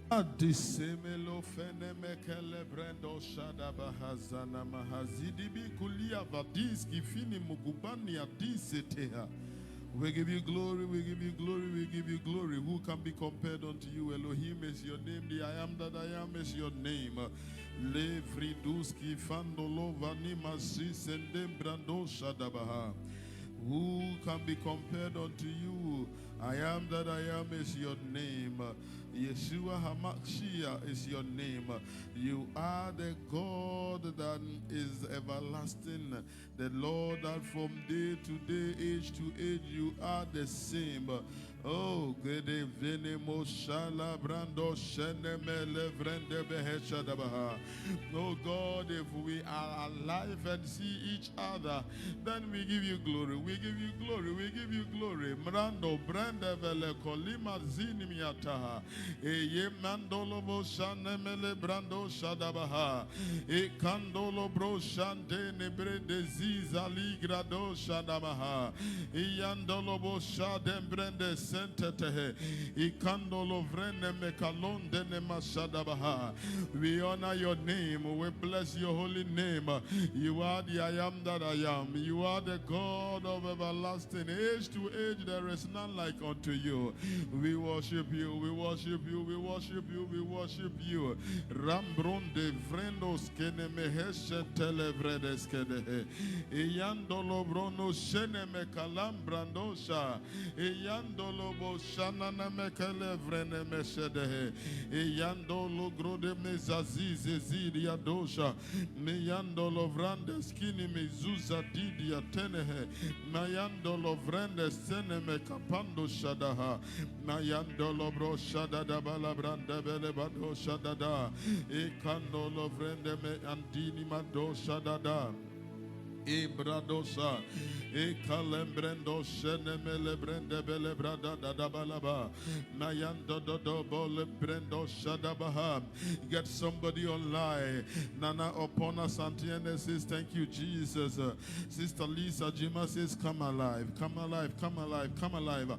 Disemelo fenemekele brendo shada bahazana mahazidi bikulia vadiski fini mugubani adiseteha. We give you glory, we give you glory, we give you glory. Who can be compared unto you? Elohim is your name, the I am that I am is your name. Le friduski fandolo vanima sisendem brando shadabaha. Who can be compared unto you? I am that I am is your name. Yeshua HaMashiach is your name. You are the God that is everlasting, the Lord that from day to day, age to age, you are the same. Oh, good evening, Moshala Brando Shenemele Vrende Beheshadabaha. Oh God, if we are alive and see each other, then we give you glory. We give you glory. We give you glory. Mrando Brande Vele Kolima Zinimiataha. Eye Mandolo Bo Shanemele Brando Shadabaha. E Kandolo Bro Shante Nebre de Zizali Grado Shadabaha. E Yandolo Bo Shadem Brende Sentetehe. E Kandolo Vrene Mekalonde Nemashadabaha. We honor your name. We bless your holy name. You are the I am that I am. You are the God of everlasting. Age to age there is none like unto you. We worship you. We worship you. We worship you. We worship you. Rambronde vrendos kene meheshe televredes kene. Eyandolo brono shene mekalam brandosha. Eyandolo bo shana na mekele vrene meshede. Eyandolo grode mezazize zidia dosha. Meyandolo vrandes kini mezuza didia tenehe. Mayandolo vrandes sene mekapando shadaha. Mayandolo bro shadada balabranda bele bado shadada. Ekandolo vrende me andini mado shadada. Ibradosa, Ekalembrendo, Shenemele Brende Bele Brada Dadabalaba, Mayando Dodo Bole Brendo Shadabaha. Get somebody online. Nana Opona Santiene says, thank you, Jesus. Sister Lisa Jima says, come alive, come alive, come alive, come alive.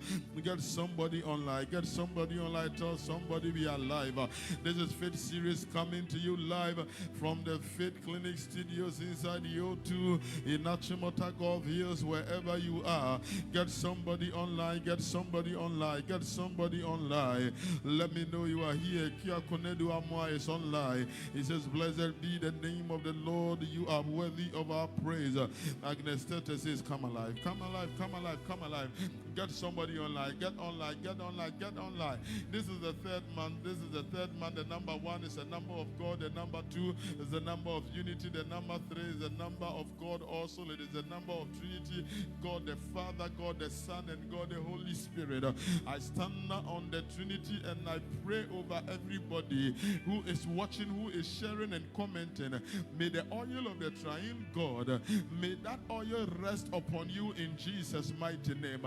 Get somebody online, get somebody online, tell somebody we are live. This is Faith Series coming to you live from the Faith Clinic Studios inside the O2 in Achimota Golf Hills, wherever you are. Get somebody online, get somebody online, get somebody online. Let me know you are here. Kia Konedu Amwa is online. He says, blessed be the name of the Lord. You are worthy of our praise. Agnes Tete says, come alive, come alive, come alive, come alive. Get somebody online, get online, get online, get online. This is the third month. This is the third month. The number 1 is the number of God. The number 2 is the number of unity. The number 3 is the number of God also. It is the number of Trinity. God the Father, God the Son, and God the Holy Spirit. I stand on the Trinity and I pray over everybody who is watching, who is sharing and commenting. May the oil of the triune God, may that oil rest upon you in Jesus' mighty name.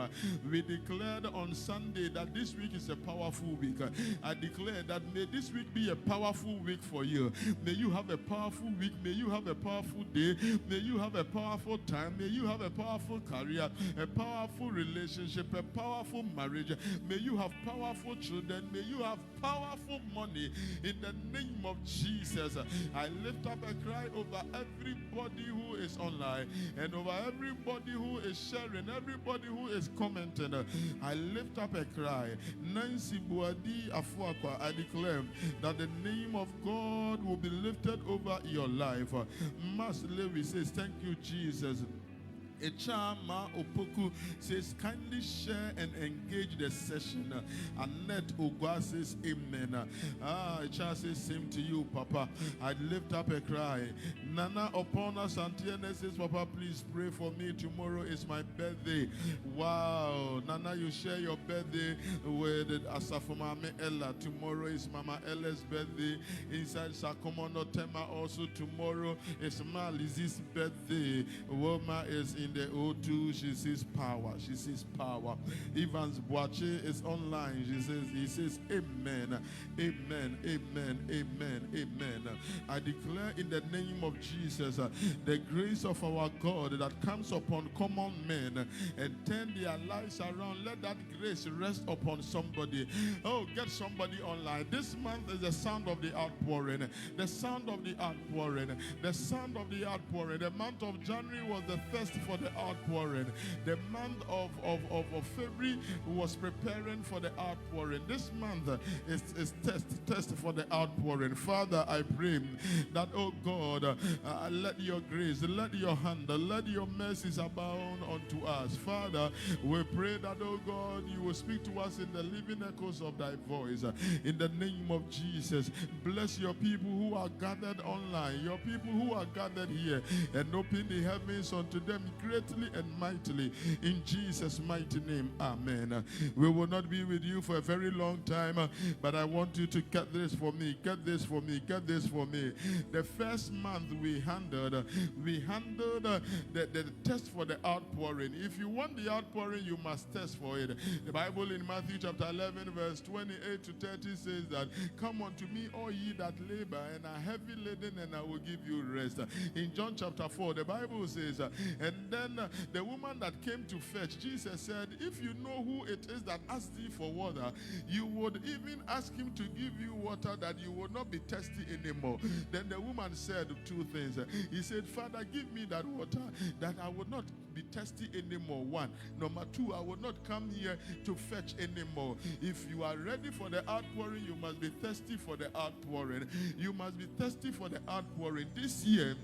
We declared on Sunday that this week is a powerful week. I declare that may this week be a powerful week for you. May you have a powerful week. May you have a powerful day. May you have a powerful time. May you have a powerful career, a powerful relationship, a powerful marriage. May you have powerful children. May you have powerful money in the name of Jesus. I lift up a cry over everybody who is online and over everybody who is sharing, everybody who is commenting. I lift up a cry. Nancy Buadi Afuakwa, I declare that the name of God will be lifted over your life. Mas Levi says, thank you, Jesus. Echama Opoku says, kindly share and engage the session. Annette Ogwa says, amen. Echa says, same to you, Papa. I lift up a cry. Nana Opona Santiene says, Papa, please pray for me. Tomorrow is my birthday. Wow. Nana, you share your birthday with Asafomame Ella. Tomorrow is Mama Ella's birthday. Inside Sakomono Tema also tomorrow is Ma Lizzie's birthday. Woma is in in the O2, she sees power. She sees power. Evans Boache is online. He says, Amen, Amen, Amen, Amen, Amen. I declare in the name of Jesus, the grace of our God that comes upon common men and turn their lives around. Let that grace rest upon somebody. Oh, get somebody online. This month is the sound of the outpouring. The sound of the outpouring. The sound of the outpouring. The month of January was the thirst for the outpouring. The month of February was preparing for the outpouring. This month is test for the outpouring. Father, I pray that, oh God, let your grace, let your hand, let your mercies abound unto us. Father, we pray that, oh God, you will speak to us in the living echoes of thy voice. In the name of Jesus, bless your people who are gathered online, your people who are gathered here, and open the heavens unto them greatly and mightily. In Jesus' mighty name, amen. We will not be with you for a very long time, but I want you to get this for me, get this for me, get this for me. The first month we handled the test for the outpouring. If you want the outpouring, you must test for it. The Bible in Matthew chapter 11 verse 28 to 30 says that, come unto me, all ye that labor and are heavy laden, and I will give you rest. In John chapter 4, the Bible says, and then the woman that came to fetch, Jesus said, if you know who it is that asked thee for water, you would even ask him to give you water that you would not be thirsty anymore. Then the woman said two things. He said, Father, give me that water that I would not be thirsty anymore. One. Number two, I will not come here to fetch anymore. If you are ready for the outpouring, you must be thirsty for the outpouring. You must be thirsty for the outpouring. This year,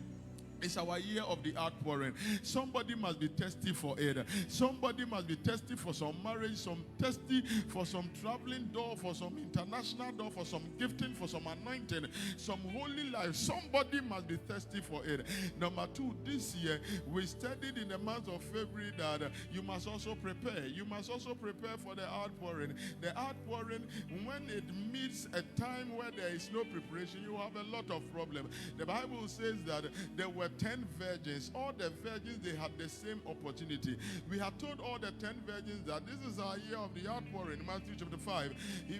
it's our year of the outpouring. Somebody must be thirsty for it. Somebody must be thirsty for some marriage, some thirsty for some traveling door, for some international door, for some gifting, for some anointing, some holy life. Somebody must be thirsty for it. Number two, this year, we studied in the month of February that you must also prepare. You must also prepare for the outpouring. The outpouring, when it meets a time where there is no preparation, you have a lot of problems. The Bible says that there were 10 virgins. All the virgins, they had the same opportunity. We have told all the 10 virgins that this is our year of the outpouring. Matthew chapter 5.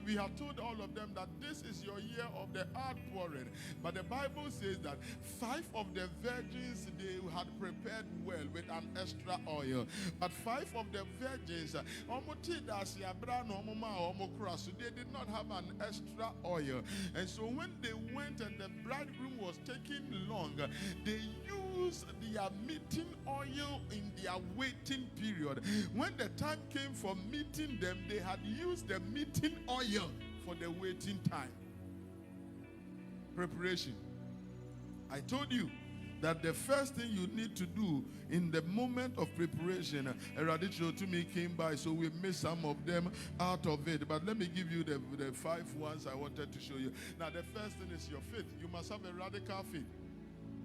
We have told all of them that this is your year of the outpouring. But the Bible says that 5 of the virgins, they had prepared well with an extra oil. But 5 of the virgins, they did not have an extra oil. And so when they went and the bridegroom was taking long, they used their meeting oil in their waiting period. When the time came for meeting them, they had used the meeting oil for the waiting time. Preparation. I told you that the first thing you need to do in the moment of preparation, Eradicho to me came by, so we missed some of them out of it. But let me give you the 5 ones I wanted to show you. Now, the first thing is your faith. You must have a radical faith.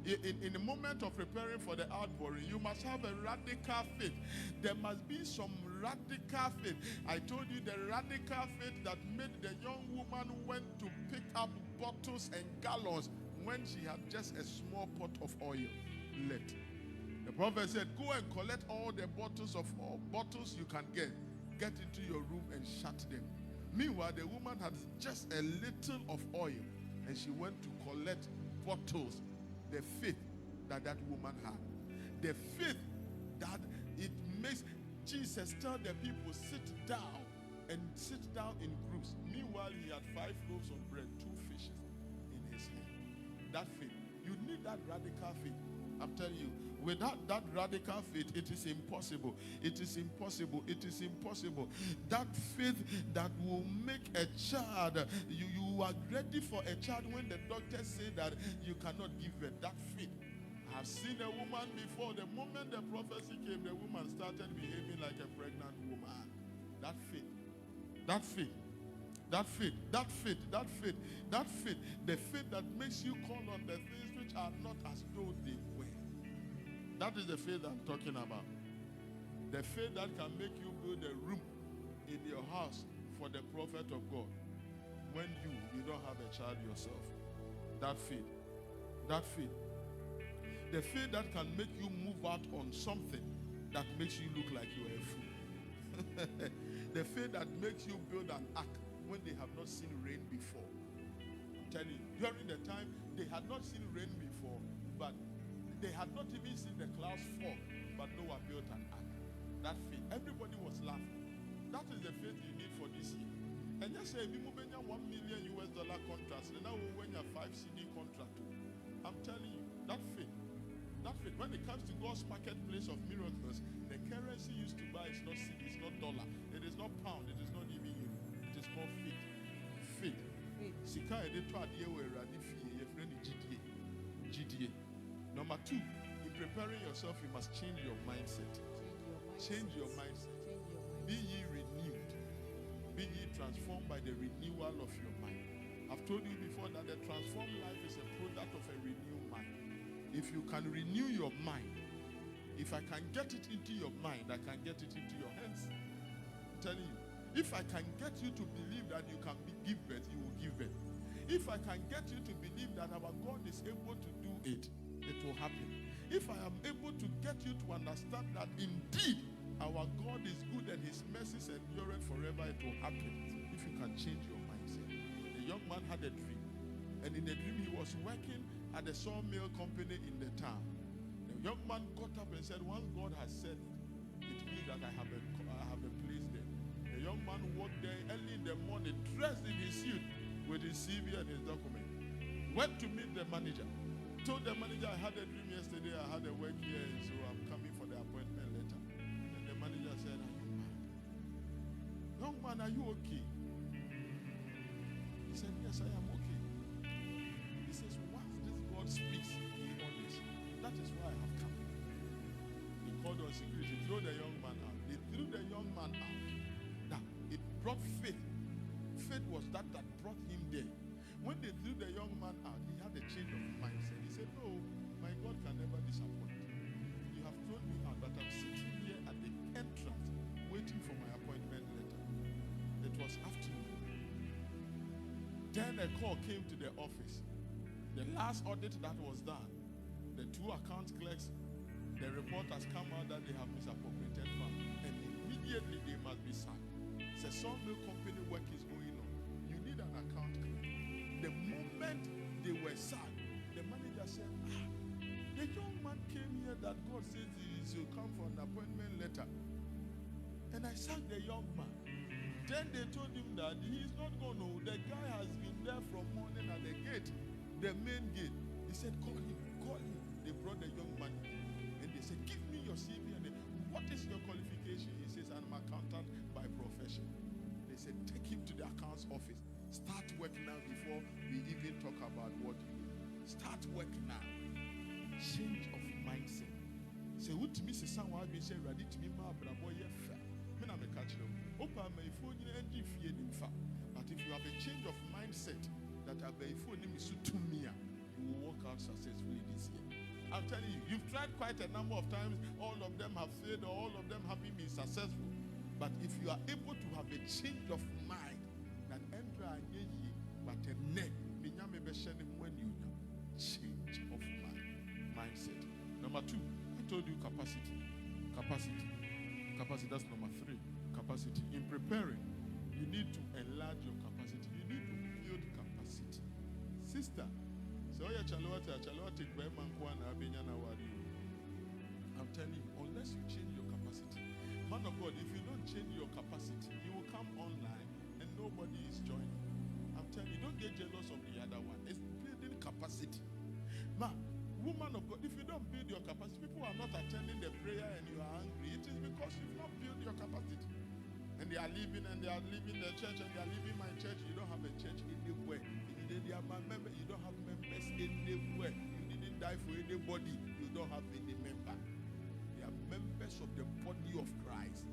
In the moment of preparing for the outpouring, you must have a radical faith. There must be some radical faith. I told you the radical faith that made the young woman went to pick up bottles and gallons when she had just a small pot of oil left. The prophet said, go and collect all the bottles you can get. Get into your room and shut them. Meanwhile, the woman had just a little of oil, and she went to collect bottles. The faith that that woman had. The faith that it makes Jesus tell the people, sit down and sit down in groups. Meanwhile, he had 5 loaves of bread, 2 fishes in his hand. That faith. You need that radical faith. I'm telling you, without that radical faith, it is impossible. It is impossible. It is impossible. That faith that will make a child, you are ready for a child when the doctors say that you cannot give birth. That faith. I've seen a woman before. The moment the prophecy came, the woman started behaving like a pregnant woman. That faith. That faith. That faith. That faith. That faith. That faith. The faith that makes you call on the things which are not as though they were. That is the faith I'm talking about. The faith that can make you build a room in your house for the prophet of God when you don't have a child yourself. That faith. That faith. The faith that can make you move out on something that makes you look like you are a fool. The faith that makes you build an ark when they have not seen rain before. I'm telling you, during the time they had not seen rain before, but they had not even seen the clouds fall, but Noah built an ark. That faith, everybody was laughing. That is the faith you need for this year. And just say, if you $1 million contract, and now when you have 5 CD contract, I'm telling you, that faith, when it comes to God's marketplace of miracles, the currency used to buy is not CD, it's not dollar, it is not pound, it is not even euro, it is called faith. Faith. Sika ede to adie we rani fie ye friend GDA. Number 2, in preparing yourself, you must change your mindset. Change your mindset. Be ye renewed. Be ye transformed by the renewal of your mind. I've told you before that the transformed life is a product of a renewed mind. If you can renew your mind, if I can get it into your mind, I can get it into your hands. I'm telling you, if I can get you to believe that you can give birth, you will give birth. If I can get you to believe that our God is able to do it, it will happen. If I am able to get you to understand that indeed our God is good and his mercies endure forever, it will happen. If you can change your mindset. A young man had a dream, and in the dream he was working at the sawmill company in the town. The young man got up and said, once God has said it, it means that I have a place there. The young man walked there early in the morning, dressed in his suit with his CV and his document. Went to meet the manager. Told the manager, I had a dream yesterday, I had a work here, so I'm coming for the appointment letter. And the manager said, are you mad? Young man, are you okay? He said, yes, I am okay. He says, once this God speaks, he honors. That is why I have come. He called on security, throw the young man out. They threw the young man out. Now, it brought faith. Faith was that brought him there. When they threw the young man out, he had a change of mindset. He said, no, my God can never disappoint. You have thrown me out, but I'm sitting here at the entrance waiting for my appointment letter. It was afternoon. Then a call came to the office. The last audit that was done, the 2 account clerks, the report has come out that they have misappropriated funds. And immediately they must be sacked. It's a sawmill company work is going on. You need an account clerk. The moment they were sacked, the manager said, the young man came here that God says he will come for an appointment letter. And I sacked the young man. Then they told him that he is not going to. The guy has been there from morning at the gate, the main gate. He said, call him, call him. They brought the young man in. And they said, give me your CV. And what is your qualification? He says, I'm an accountant by profession. They said, take him to the accounts office. Start work now before we even talk about what you do. Start work now. Change of mindset. Say, what me say someone have been saying ready to me, my brother, yeah, fair. Me na me catch them. Open my phone and if you but if you have a change of mindset that I be phone name is to me, you will work out successfully this year. I'm telling you, you've tried quite a number of times. All of them have failed, or all of them haven't been successful. But if you are able to have a change of mind, that enter a ye, but a neck, when you change of mindset. Number 2, I told you capacity. Capacity, that's number 3. Capacity. In preparing, you need to enlarge your capacity. You need to build capacity. Sister, so I'm telling you, unless you change your capacity, man of God, if you don't change your capacity, you will come online and nobody is joining. I'm telling you, don't get jealous of the other one. It's building capacity. Man, woman of God, if you don't build your capacity, people are not attending the prayer and you are angry. It is because you've not built your capacity. And they are leaving the church and they are leaving my church. You don't have a church anywhere. They are my member. You don't have members anywhere. You didn't die for anybody. You don't have any member. They are members of the body of Christ.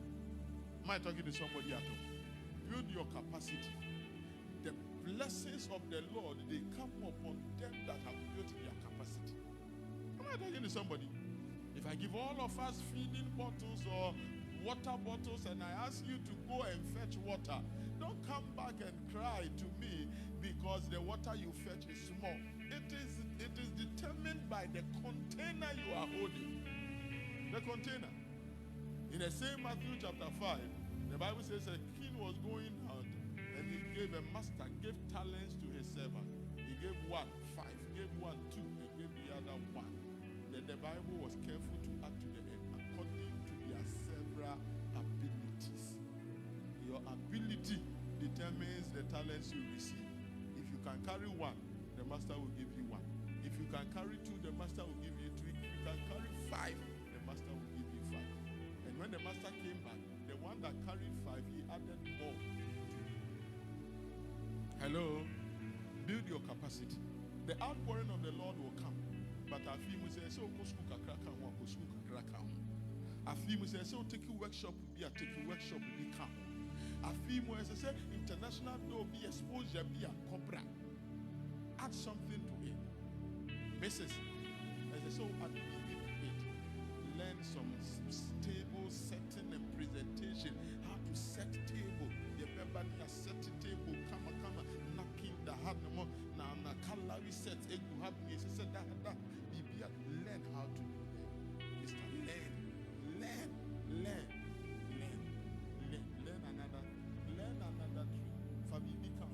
Am I talking to somebody at all? Build your capacity. The blessings of the Lord, they come upon them that have built their capacity. Am I talking to somebody? If I give all of us feeding bottles or water bottles and I ask you to go and fetch water, don't come back and cry to me because the water you fetch is small. It is determined by the container you are holding. The container. In the same Matthew chapter 5, the Bible says a king was going out and he gave a master, gave talents to his servant. He gave one 5, gave one 2, and gave the other 1. Then the Bible was careful to add to the end according to their several abilities. Your ability determines the talents you receive. If you can carry 1, the master will give you 1. If you can carry 2, the master will give you 3. If you can carry 5, the master will give you 5. And when the master came back, the one that carried 5, he added more. Hello? Build your capacity. The outpouring of the Lord will come. But I feel we say, so go school kakraka, go school kakraka. I feel we say, so take a workshop, be a take a workshop, be come. I feel we say, international door, be exposure, be a cobra. Add something to it. Mrs. As I so add it. Learn some stable setting and presentation. How to set table. The member set the table. Come, knocking the heart no more. Now, calorie set. You have me. Said that. Learn how to do that. Mr. Learn another tree. Fabi become.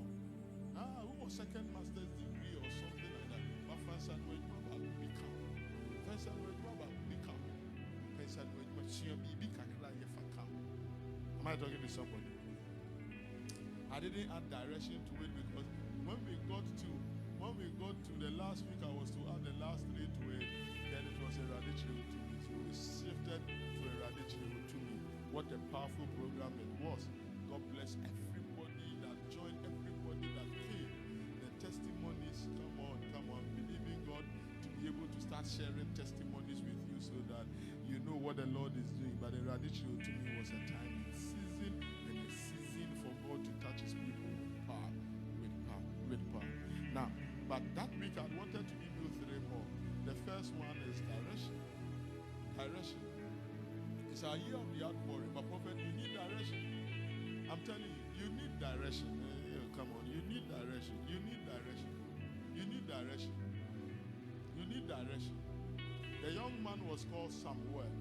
Who was second master's degree or something like that? But first and wait, become. First and wait, become. Am I talking to somebody? I didn't add direction to it because when we got to the last week, I was to add the last 3 to it, then it was a radical to me. So we shifted to a radical to me. What a powerful program it was. God bless everybody that joined, everybody that came. The testimonies, come on, believing God to be able to start sharing testimonies with you so that you know what the Lord is doing. But the radical to me was a time and a season for God to touch his people with power. Now, but that week I wanted to give you 3 more. The first one is direction. It's our year of the outpouring. But prophet, you need direction. I'm telling you, you need direction. Come on, you need direction. You need direction. The young man was called Samuel.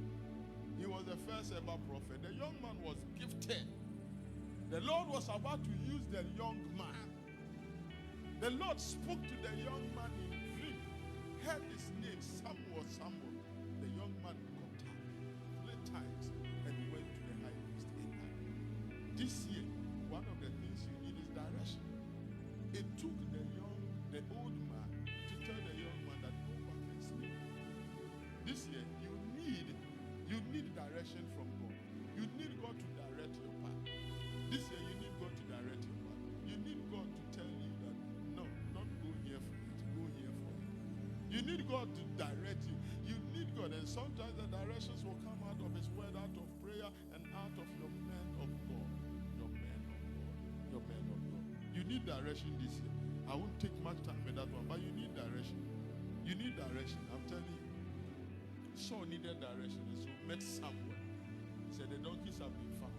He was the first ever prophet. The young man was gifted. The Lord was about to use the young man. The Lord spoke to the young man in a dream. Heard his name, Samuel. The young man got up 3 times and went to the high priest Eli. This year, one of the things you need is direction. It took the old man to tell the young man that go back and sleep. This year, you need direction from God. You need God to direct your path. This year, you need God to direct your path. You need God to tell you that, no, not go here for it, go here for it. You need God to direct you. You need God. And sometimes the directions will come out of his word, out of prayer, and out of your man of God. Your man of God. You need direction this year. I won't take much time with that one, but you need direction. You need direction. I'm telling you. Saul needed direction, and so met Samuel. He said, the donkeys have been found,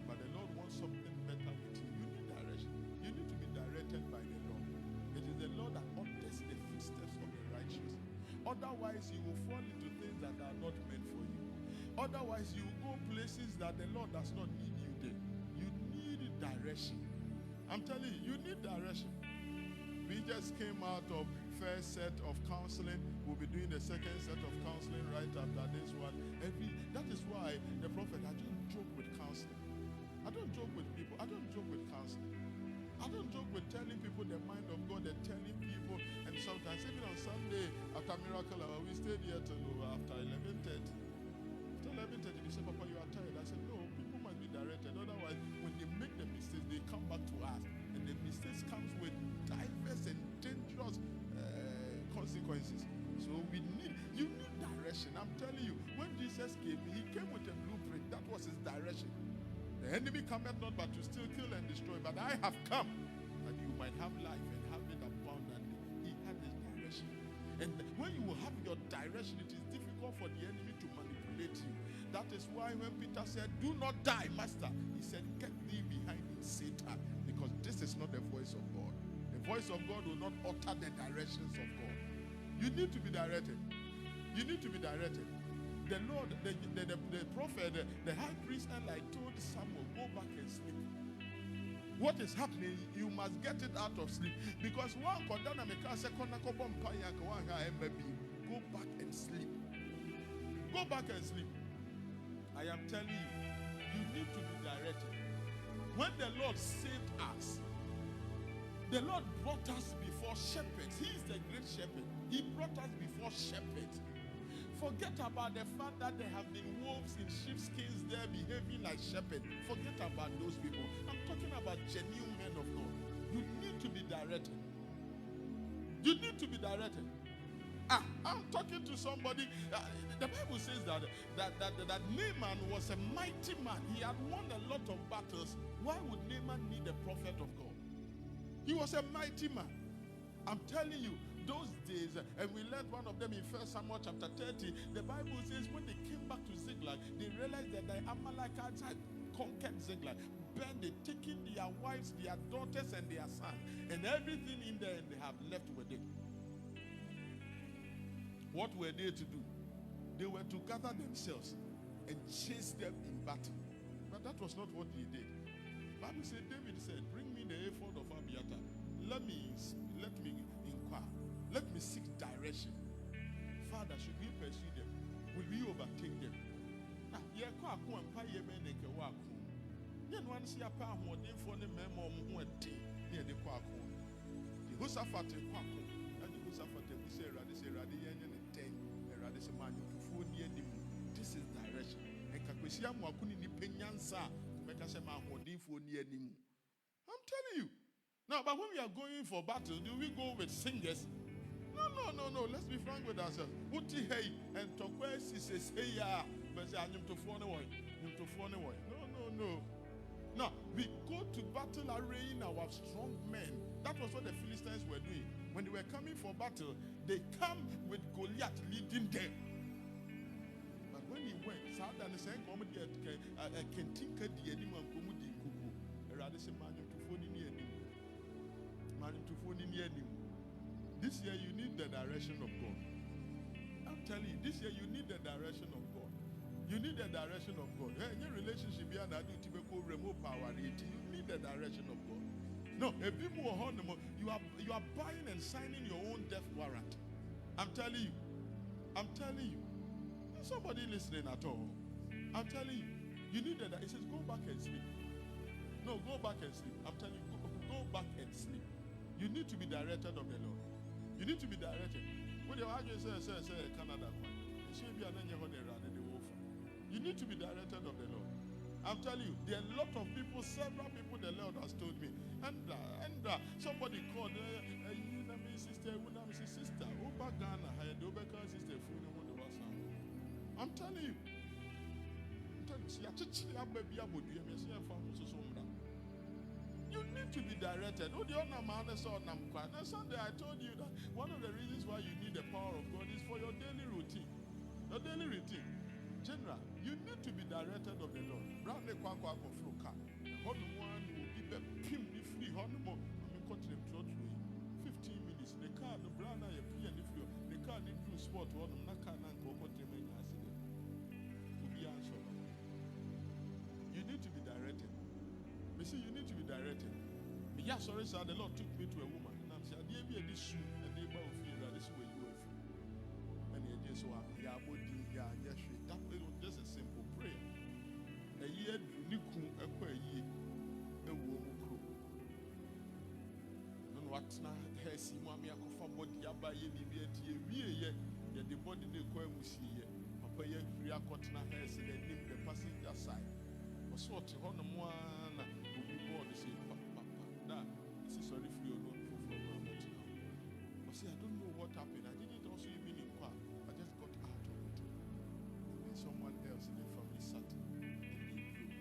but the Lord wants something better with you. You need direction. You need to be directed by the Lord. It is the Lord that orders the footsteps of the righteous. Otherwise, you will fall into things that are not meant for you. Otherwise, you will go places that the Lord does not need you there. You need direction. I'm telling you, you need direction. We just came out of first set of counseling. We'll be doing the second set of counseling right after this one. That is why the prophet, I don't joke with counseling. I don't joke with people. I don't joke with counseling. I don't joke with telling people the mind of God and telling people. And sometimes, even on Sunday, after Miracle Hour, we stayed here till after 11:30. After 11:30, they said, Papa, you are tired. I said, no, people must be directed. Otherwise, when they make the mistakes, they come back to us. And the mistakes comes with diverse and dangerous consequences. So you need direction. I'm telling you, when Jesus came, he came with a blueprint. That was his direction. The enemy cometh not but to steal, kill, and destroy. But I have come that you might have life and have it abundantly. He had his direction. And when you have your direction, it is difficult for the enemy to manipulate you. That is why when Peter said, do not die, Master, he said, get thee behind me, Satan, because this is not the voice of God. The voice of God will not utter the directions of God. You need to be directed. You need to be directed. The Lord, the prophet the high priest Eli told Samuel, go back and sleep. What is happening? You must get it out of sleep. Because one go back and sleep. Go back and sleep. I am telling you, you need to be directed. When the Lord saved us, the Lord brought us before shepherds. He is the great shepherd. He brought us before shepherds. Forget about the fact that there have been wolves in sheepskins there behaving like shepherds. Forget about those people. I'm talking about genuine men of God. You need to be directed. You need to be directed. I'm talking to somebody. The Bible says that Naaman was a mighty man. He had won a lot of battles. Why would Naaman need a prophet of God? He was a mighty man. I'm telling you, those days, and we learned one of them in 1 Samuel chapter 30, the Bible says when they came back to Ziklag, they realized that the Amalekites had conquered Ziklag, burned it, taken their wives, their daughters, and their sons, and everything in there, and they have left with it. What were they to do? They were to gather themselves and chase them in battle. But that was not what he did. The Bible said, David said, bring me the ephod of Abiathar. Let me inquire. Let me seek direction. Father, should we pursue them? Will we overtake them? This is direction. I'm telling you. Now, but when we are going for battle, do we go with singers? No. Let's be frank with ourselves. Uti hey and tokwe says hey ya, but say I'm to phone away. No. No, we go to battle arraying our strong men. That was what the Philistines were doing. When they were coming for battle, they come with Goliath leading them. But when he went, Sadan is saying, this year you need the direction of God. I'm telling you, this year you need the direction of God. You need the direction of God. Hey, your relationship you need the direction of God. No, if people you are buying and signing your own death warrant. I'm telling you. Is somebody listening at all? I'm telling you, you need that. It says go back and sleep. No, go back and sleep. I'm telling you, go back and sleep. You need to be directed of the Lord. You need to be directed. When you say Canada, you need to be directed of the Lord. I'm telling you, there are a lot of people, several people the Lord has told me. And somebody called, sister, I'm telling you. You need to be directed. And Sunday I told you that one of the reasons why you need the power of God is for your daily routine. Your daily routine. General, you need to be directed of the Lord. 15 minutes. The car, the brand, the car need to spot one. You need to be directed. You see, you need to be directed. Yeah, sorry, sir. The Lord took me to a woman. And I'm saying, "There be this shoe, and they bow fear. This way you are free." And he just was, "Yeah, body, yeah, yes, that was just a simple prayer. A year, Niku, a year, a woman crew. And what now? Has he want me a coffin body? Yaba, ye be a year, yet the body they call Musi. Papa, ye free a cotton hair, and then the passenger side. Was what on the one who be born, they say, Papa, this is sorry for your loan for now. But see, I don't know what happened. I didn't also even inquire. I just got out of it. And someone else in the family sat and they prayed.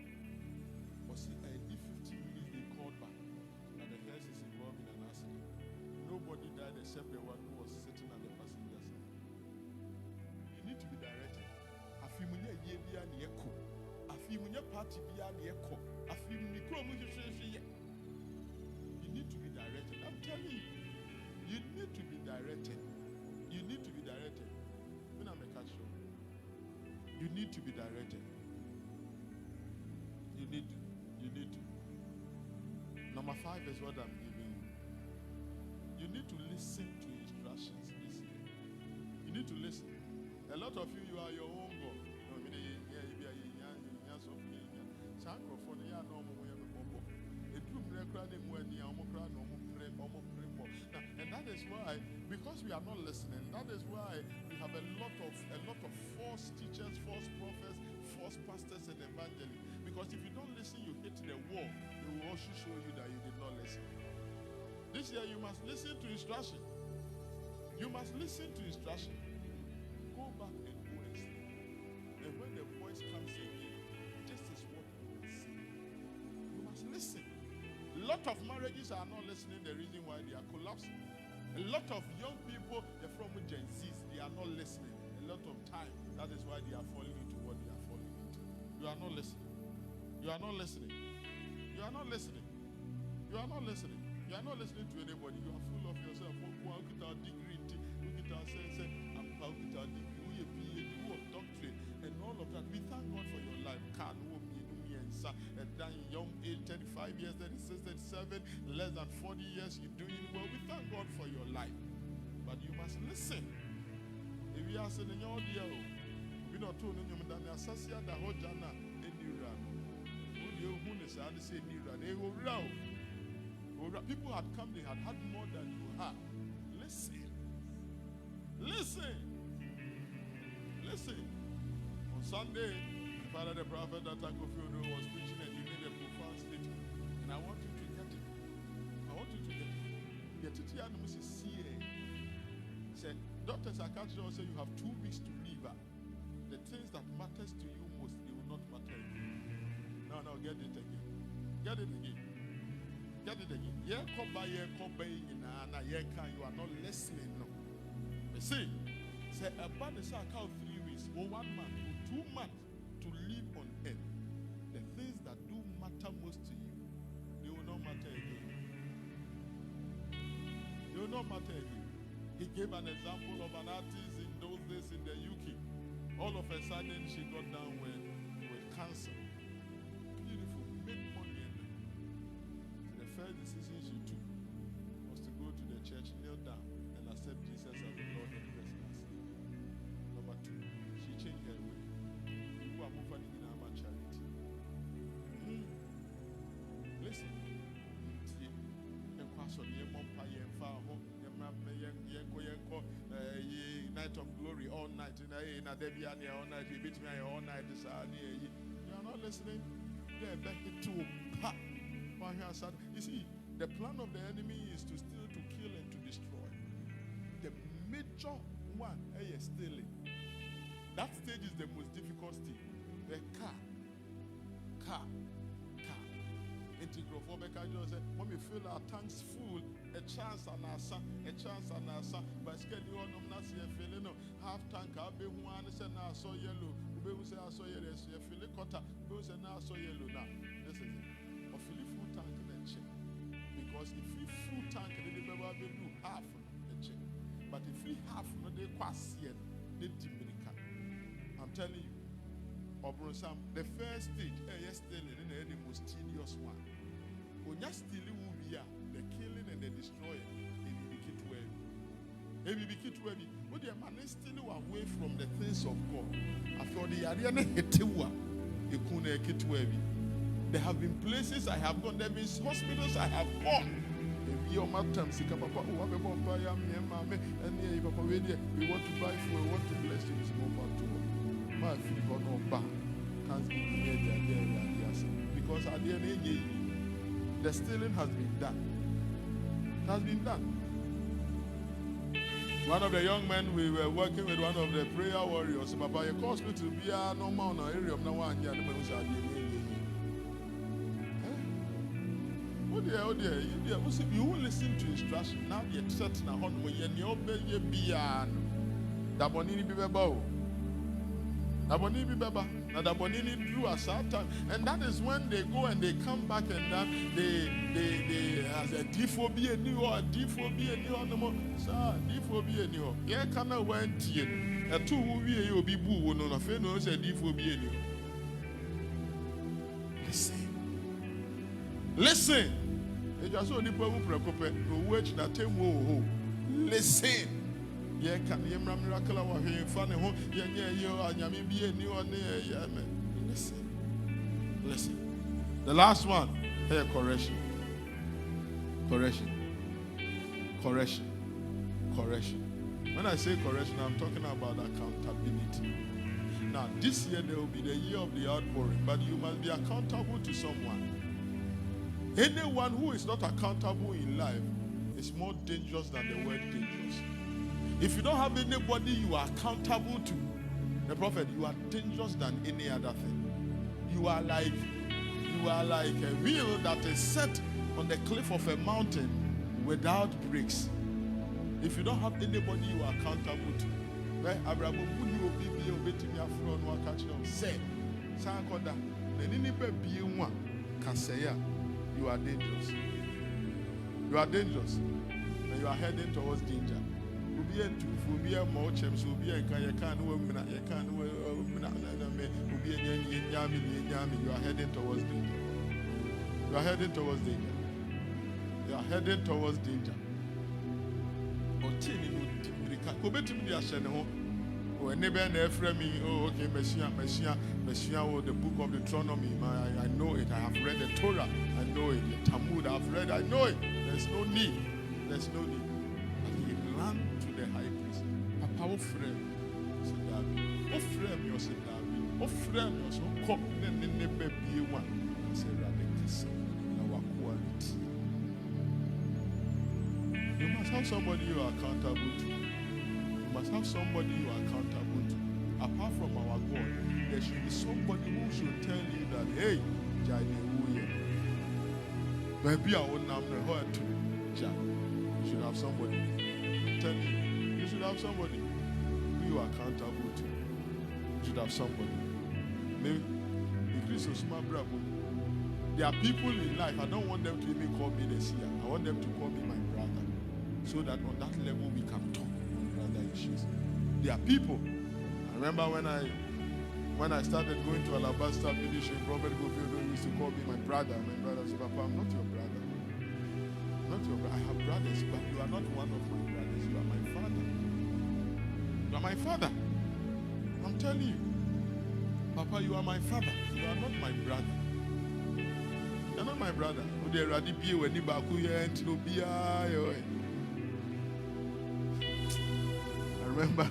But see, I did 15 minutes, they called back. Now the hearse is involved in an accident. Nobody died except the one who was sitting on the passenger side. You need to be directed. You need to be directed. I'm telling you, you need to be directed. You need to be directed. When I'm a catch show, you need to be directed. You need to. Number 5 is what I'm giving you. You need to listen to instructions this year. You need to listen. A lot of you are your own God. And that is why, because we are not listening, that is why we have a lot of false teachers, false prophets, false pastors and evangelists. Because if you don't listen, you hit the wall. They will also show you that you did not listen. This year you must listen to instruction. You must listen to instruction. Go back and go and sleep. And when the voice comes again, this is what you will say. You must listen. A lot of marriages are not listening, the reason why they are collapsing. A lot of young people, they're from Gen Zs, they are not listening. A lot of time, that is why they are falling into what they are falling into. You are not listening. You are not listening. You are not listening. You are not listening. You are not listening to anybody. You are full of yourself. Look at our degree, look at our sense, look at our degree, we are PhD, who have doctorate, and all of that. We thank God for your life. And then young age, 35 years, 36, 37, less than 40 years, you're doing well. We thank God for your life. But you must listen. If you are saying, we not told you that the associate the whole jana in Iran. People had come, they had had more than you had. Listen. Listen. Listen. On Sunday, Father the prophet that Takofiodo was preaching and he made a profound statement. And I want you to get it. I want you to get it. Get it here and see it. Say, Dr. Sakachiro say you have 2 weeks to live. The things that matters to you most, they will not matter again. No, get it again. Get it again. Get it again. You are not listening. No. See, say about the circle of 3 weeks, or 1 month, or 2 months. To live on earth, the things that do matter most to you, they will not matter again. They will not matter again. He gave an example of an artist in those days in the UK. All of a sudden, she got down with cancer. Beautiful, made money. The first decision she took was to go to the church, kneel down, and accept Jesus as the Lord and personal Savior. Number 2, she changed her way. Charity. Listen. Night of glory all night. All night. You are not listening. You see, the plan of the enemy is to steal, to kill, and to destroy. The major one is stealing. That stage is the most difficult stage. The car. Integrophobic just said, when we fill our tanks full, a chance and asa, but scared you on not see a feeling half tank, I'll be one said now saw yellow, who say I saw yellow, see a fillet cutter, who said now saw yellow now. This is it. Or fill full tank and check. Because if we full tank, then they will do half the check. But if we half, no, they quite see it, they Dominican. I'm telling you. The first stage, stealing, and the most tedious one. When you're stealing, the killing and the destroying, it will be kit webby. It will be kit webby. But the man is stealing away from the things of God. After the Ariana Hetewa, you couldn't kit webby. There have been places I have gone, there have been hospitals I have gone. If you're my term, we want to buy food, we want to bless you, it's more about to. My feet got no back. Can't be because at the end of the day, the stealing has been done. It has been done. One of the young men, we were working with one of the prayer warriors. Papa, you caused me to be a normal in area of now and oh dear, you will listen to instruction. Now you're certain a home when you obey your beyond. That one need to be about. And that is when they go and they come back and then they has a D4B new or D4B new animal. Sir, D4B new. Yeah, can I went here? A 2 will be a boo no a fair no say D4B new. Listen. Listen. Listen. Listen. The last one, here, correction. When I say correction, I'm talking about accountability. Now, this year there will be the year of the outpouring, but you must be accountable to someone. Anyone who is not accountable in life is more dangerous than the word dangerous. If you don't have anybody you are accountable to, the prophet, you are dangerous than any other thing. You are like a wheel that is set on the cliff of a mountain without brakes. If you don't have anybody you are accountable to, you are dangerous. You are dangerous. And you are heading towards danger. You are heading towards danger. You are heading towards danger. You are heading towards danger. The book of Deuteronomy, I know it. I have read the Torah. I know it. The Talmud, I have read. I know it. There's no need. There's no need. But he ran to the high priest. Papa, what frame? Said David. What frame? You said David. What frame? You said come. Then baby one. I said Radicus. Now quality. You must have somebody you are accountable to. You must have somebody you are accountable to. Apart from our God, there should be somebody who should tell you that, hey, Jai, maybe I won't have to Jai. You should have somebody. I'm telling you, you should have somebody who you are accountable to. You should have somebody. Maybe there are people in life, I don't want them to even call me the seer. I want them to call me my brother. So that on that level we can talk on brother issues. There are people. I remember when I started going to Alabaster ministry, Prophet Gofield used to call me my brother. My brother said, Papa, I'm not your brother. I'm not your brother. I have brothers, but you are not one of my brothers. You are my father. You are my father. I'm telling you. Papa, you are my father. You are not my brother. You are not my brother. I remember.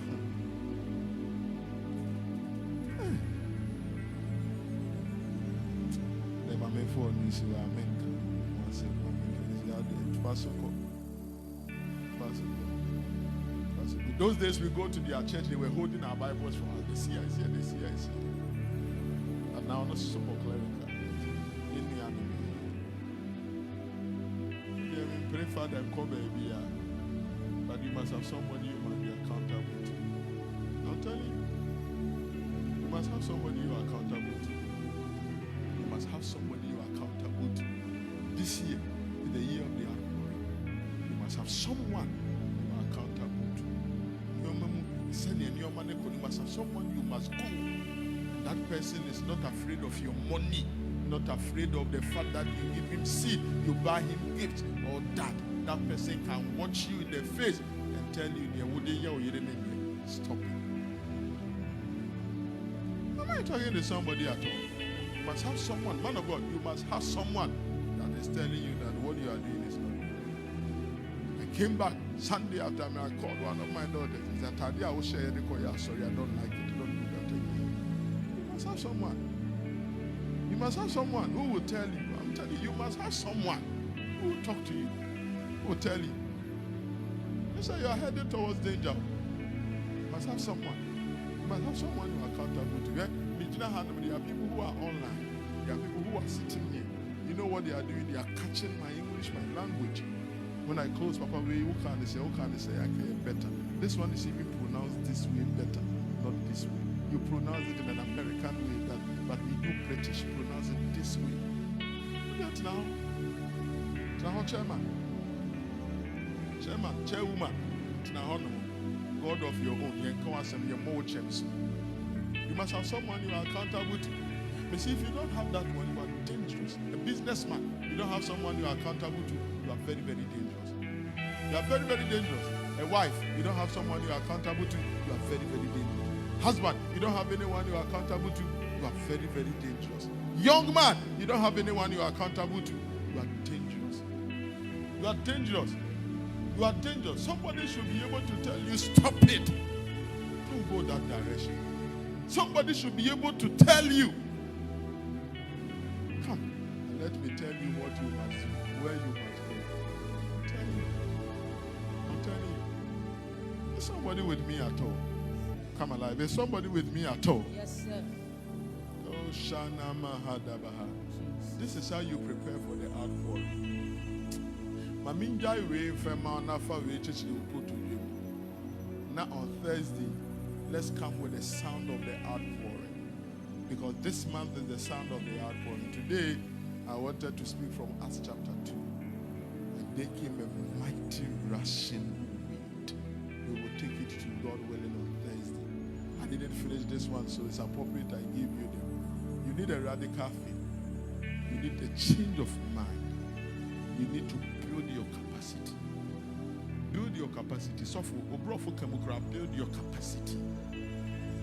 Those days we go to their church, they were holding our Bibles for us. The seer is here, the seer is here. And now not super clerical. In the enemy. Pray for them, come baby. But you must have somebody you must be accountable to. I'm telling you. You must have somebody you are accountable to. You must have somebody you are accountable to. This year is the year of the outpouring. You must have someone you are accountable to. You must have someone you must go. And that person is not afraid of your money, not afraid of the fact that you give him seed, you buy him gift, or that. That person can watch you in the face and tell you, stop it. Am I talking to somebody at all? You must have someone, man of God, you must have someone that is telling you that what you are doing is not good. I came back Sunday after I called one of my daughters. He said, Tadi, I will share the call. Sorry, I don't like it. Don't do that again. You must have someone. You must have someone who will tell you. I'm telling you, you must have someone who will talk to you, who will tell you. You say you are headed towards danger. You must have someone. You must have someone you are accountable to. There are people who are online. There are people who are sitting here. You know what they are doing? They are catching my English, my language. When I close, Papa, who can they say? I can better. This one is even pronounced this way better, not this way. You pronounce it in an American way, but we do British pronounce it this way. Do that now. Now, chairman, chairwoman, God of your own, you must have someone you are accountable to. But see, if you don't have that one, you are dangerous. A businessman, you don't have someone you are accountable to, you are very, very dangerous. You are very, very dangerous. A wife, you don't have someone you are accountable to, you are very, very dangerous. Husband, you don't have anyone you are accountable to, you are very, very dangerous. Young man, you don't have anyone you are accountable to, you are dangerous. You are dangerous. You are dangerous. Somebody should be able to tell you, stop it. Don't go that direction. Somebody should be able to tell you, come, let me tell you what you must do, where you must go. I'm telling you. Is somebody with me at all? Come alive. Is somebody with me at all? Yes, sir. Oh, Shana Mahadabaha. This is how you prepare for the outpouring. Maminja way from Nafa way to put to you. Now on Thursday, let's come with the sound of the outpouring. Because this month is the sound of the outpouring. Today, I wanted to speak from Acts chapter 2. And there came a mighty rushing wind. We will take it to God willing on Thursday. I didn't finish this one, so it's appropriate I give you them. You need a radical faith. You need a change of mind. You need to build your capacity. Build your capacity. Build your capacity.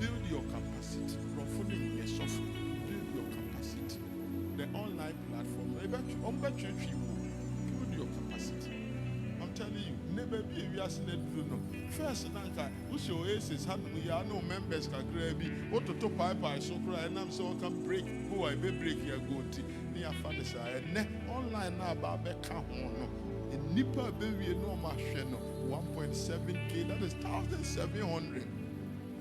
Build your capacity. Build your capacity. The online platform. Build your capacity. I'm telling you, never be a first, who's your aces? No members can grab me. What to top pipe, so cry, and I'm so can break. Go, I may break your goatee. Near Fantasy. Online now, Babeka. A nipper baby, no machine. 1.7K, that is 1,700.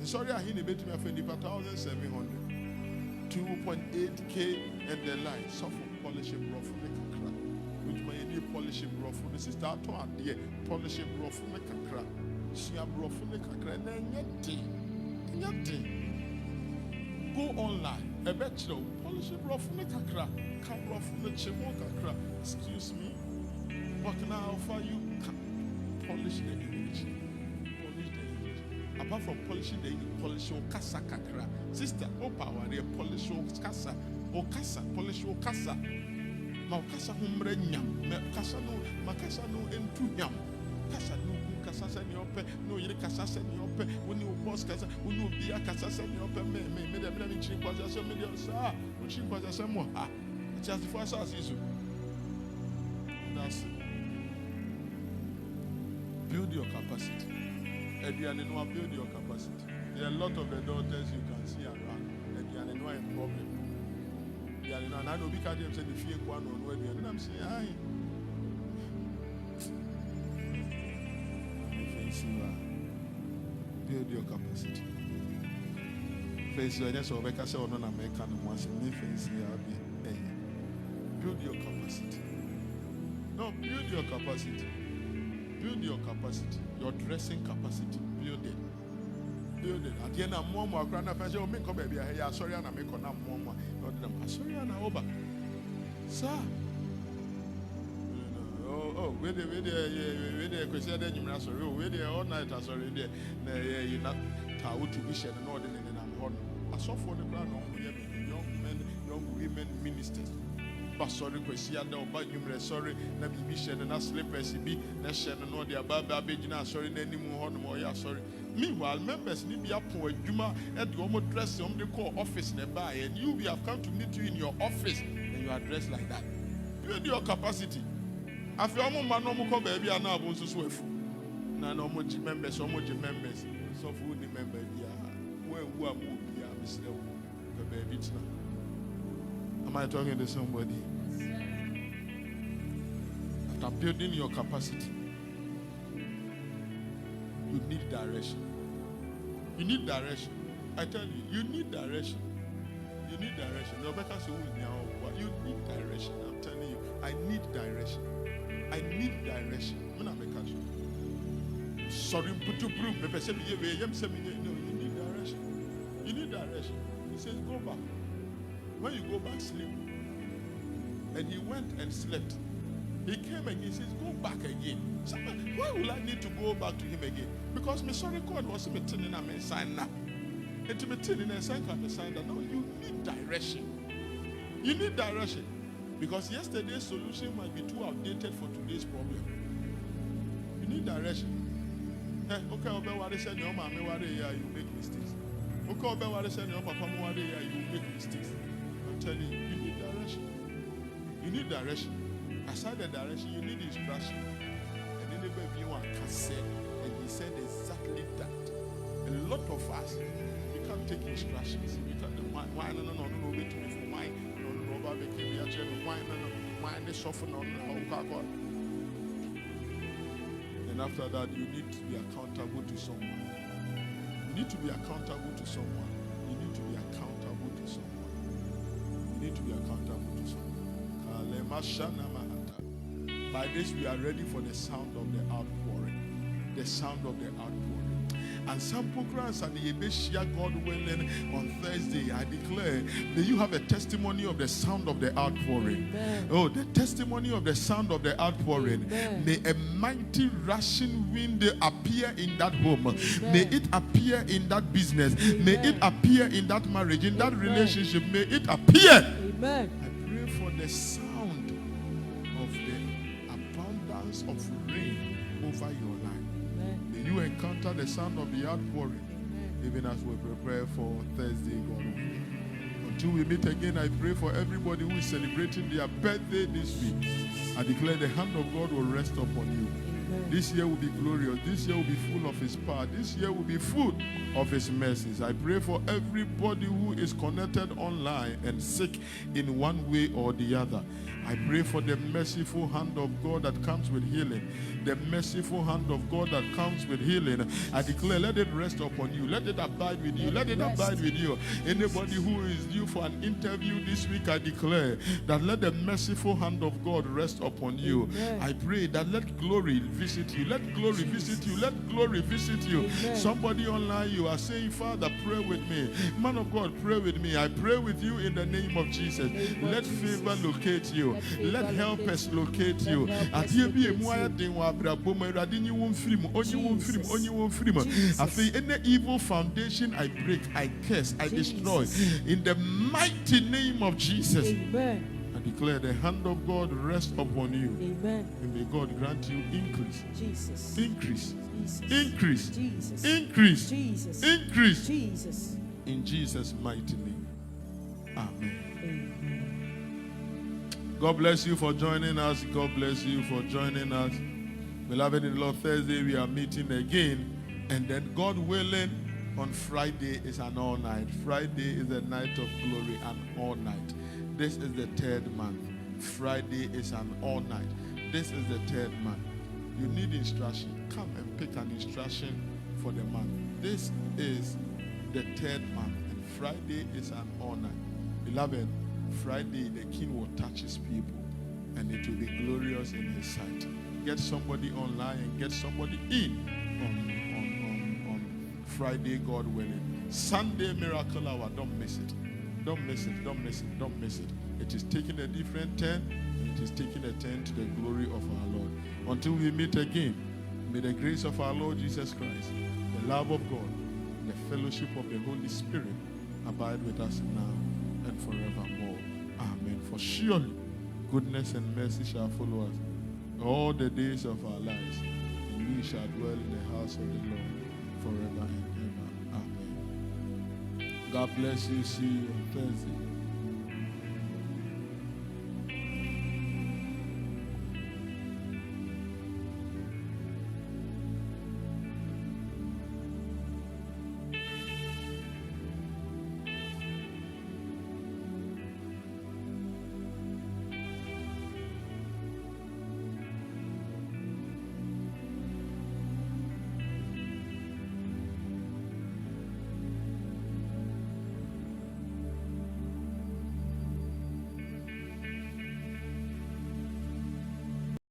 Sorry, I hear bit me for nipper 1,700. 2.8K and the line. Suffer polishing rough. Which may need polishing rough. This is that one, dear. Polishing rough. She have rough. And then go online. A bachelor. Polishing rough. Come rough. Excuse me. What can I offer you? Polish the English. Polish the English. Apart from polishing the English, polish your casa kakra. Sister, oh power, they polish your casa. Oh casa, polish your casa. Ma casa humbre nyam. Casa no entu nyam. Casa no casa sen yope. No yere casa sen yope. When you boss casa, when you be a casa sen yope. Me dem chin kwaza sen me dem sa. We chin kwaza sen mo ha. Just for us as you. That's it. Build your capacity. Edianenwa, build your capacity. There are a lot of the daughters you can see around. Edianenwa a problem. Edianenwa, and I know because they say the fear one on where and I'm saying, aye. Build your capacity. Face your yes or make us or non American once in me face here. Build your capacity. No, build your capacity. Build your capacity, your dressing capacity. Build it. Build it. At the end of more grand affairs, you make a baby. I sorry, and I make on more. Sorry, and I over. Sir. Oh, where the question then you sorry, where the all night, sorry, there, you're not out to wish and order and I'm on. I saw for the ground young men, young women ministers. But sorry, question, no, but you sorry, let me be sharing a slippers, be, let's share no, the above baby, sorry, any more, sorry. Meanwhile, members need be up for a Juma at the almost dress on the core office nearby, and you have come to meet you in your office, and you are dressed like that. Build your capacity. I feel my normal baby are now also swift. No more members, so much members, so food the member, where we are Mr. Baby. Am I talking to somebody? After building your capacity, you need direction. You need direction. I tell you, you need direction. You need direction. You need direction. I'm telling you, I need direction. I need direction. Sorry, put your broom. No, you need direction. You need direction. He says, go back. When you go back, sleep. And he went and slept. He came again. He says, go back again. Somebody, why will I need to go back to him again? Because my sorry God was me sign now. And to me telling and sign can sign that. No, you need direction. You need direction. Because yesterday's solution might be too outdated for today's problem. You need direction. Okay, you make mistakes. Okay, you make mistakes. I'm telling you, you need direction. You need direction. Aside the direction, you need instruction. And then everyone can say, and he said exactly that. A lot of us, we can't take instructions. We can't. Why no, wait to me for why. And after that, you need to be accountable to someone. You need to be accountable to someone. You need to be accountable to someone. You need to be accountable to someone. By this, we are ready for the sound of the outpouring. The sound of the outpouring. And some programs and God willing on Thursday, I declare that you have a testimony of the sound of the outpouring. Amen. Oh, the testimony of the sound of the outpouring. Amen. May a mighty rushing wind appear in that home. Amen. May it appear in that business. Amen. May it appear in that marriage, in that relationship. May it appear. Amen. I pray for the sound of the abundance of rain over your life. May you encounter the sound of the outpouring. Amen. Even as we prepare for Thursday, God willing. Until we meet again, I pray for everybody who is celebrating their birthday this week. I declare the hand of God will rest upon you. Amen. This year will be glorious. This year will be full of His power. This year will be full of His mercies. I pray for everybody who is connected online and sick in one way or the other. I pray for the merciful hand of God that comes with healing. The merciful hand of God that comes with healing. I declare, let it rest upon you. Let it abide with you. Let it abide with you. Anybody who is due for an interview this week, I declare that let the merciful hand of God rest upon you. Amen. I pray that let glory visit you. Let glory visit you. Let glory visit you. Amen. Somebody online, you are saying, Father, pray with me. Man of God, pray with me. I pray with you in the name of Jesus. Let favor locate you. Let helpers locate you. Any evil foundation I break, I curse, I destroy in the mighty name of Jesus. Amen. I declare the hand of God rest upon you. Amen. And may God grant you increase. Jesus. Increase. Jesus. Increase. Jesus. Increase. Jesus. Increase. Jesus. In Jesus' mighty name. Amen. God bless you for joining us. God bless you for joining us. Beloved in the Lord, Thursday we are meeting again. And then God willing, on Friday is an all night. Friday is a night of glory, an all night. This is the third month. Friday is an all night. This is the third month. You need instruction. Come and pick an instruction for the month. This is the third month. And Friday is an all night. Beloved, Friday, the King will touch His people, and it will be glorious in His sight. Get somebody online and get somebody in on Friday, God willing. Sunday Miracle Hour, don't miss it. Don't miss it, don't miss it, don't miss it. It is taking a different turn, and it is taking a turn to the glory of our Lord. Until we meet again, may the grace of our Lord Jesus Christ, the love of God, and the fellowship of the Holy Spirit abide with us now and forevermore. Amen. For surely goodness and mercy shall follow us all the days of our lives, and we shall dwell in the house of the Lord forever and ever. Amen. God bless you. See you on Thursday.